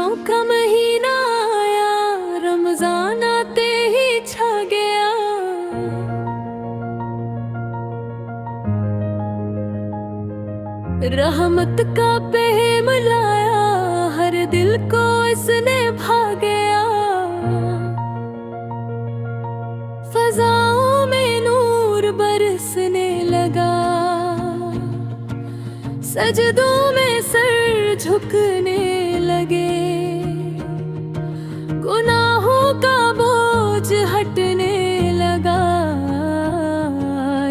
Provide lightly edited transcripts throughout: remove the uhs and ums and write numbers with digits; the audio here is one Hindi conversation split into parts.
रोज़ों का महीना आया, रमजान आते ही छा गया। रहमत का पहम लाया, हर दिल को इसने भा गया। फजाओं में नूर बरसने लगा, सजदों में सर झुकने लगे। गुनाहों का बोझ हटने लगा,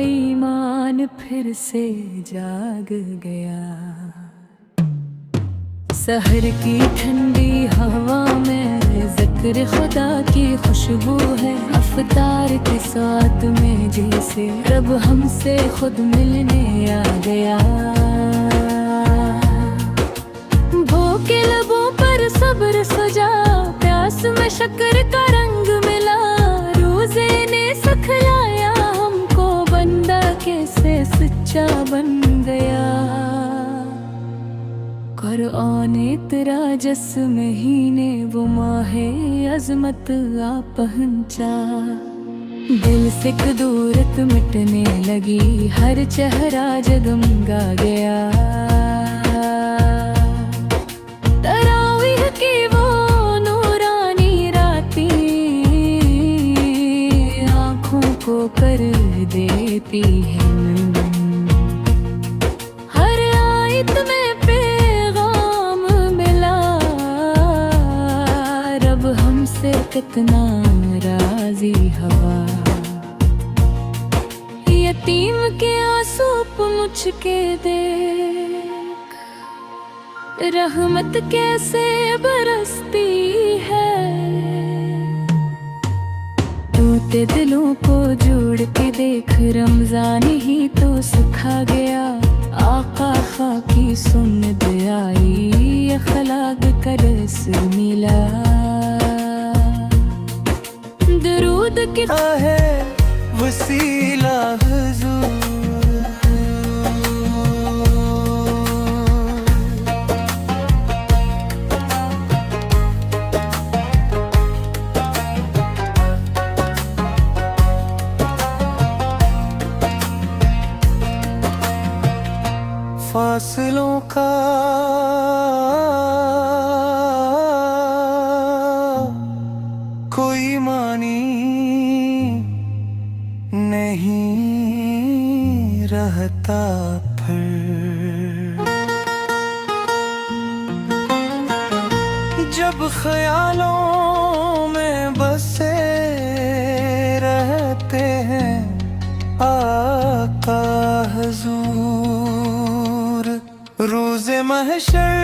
ईमान फिर से जाग गया। सहर की ठंडी हवा में जिक्र खुदा की खुशबू है। अफ्तार के साथ में जैसे रब हमसे खुद मिलने आ गया। भूखे लबों पर सब्र सजा, प्यास में शक्कर का रंग मिला। रोज़े ने सिखलाया हमको, बंदा कैसे सच्चा बन गया। कुरान तेरा जस महीने वो माहे अजमत आ पहुंचा। दिल से कदूरत मिटने लगी, हर चेहरा जगमगा गया। तरावीह की वो नूरानी राती आँखों को कर देती है। हर आयत में हमसे कितना राजी हवा। यतीम के आंसू मुझ के देख, रहमत कैसे बरसती है। टूटे दिलों को जोड़ के देख, रमजान ही तो सिखा गया। आका खाकी सुन्नत आई, अखलाक का रस मिला। दरूद की है वसीला हुजूर, फासलों का कोई मानी नहीं रहता फिर। जब ख्यालों में बसे रहते हैं आका हुजूर, रोज़े महशर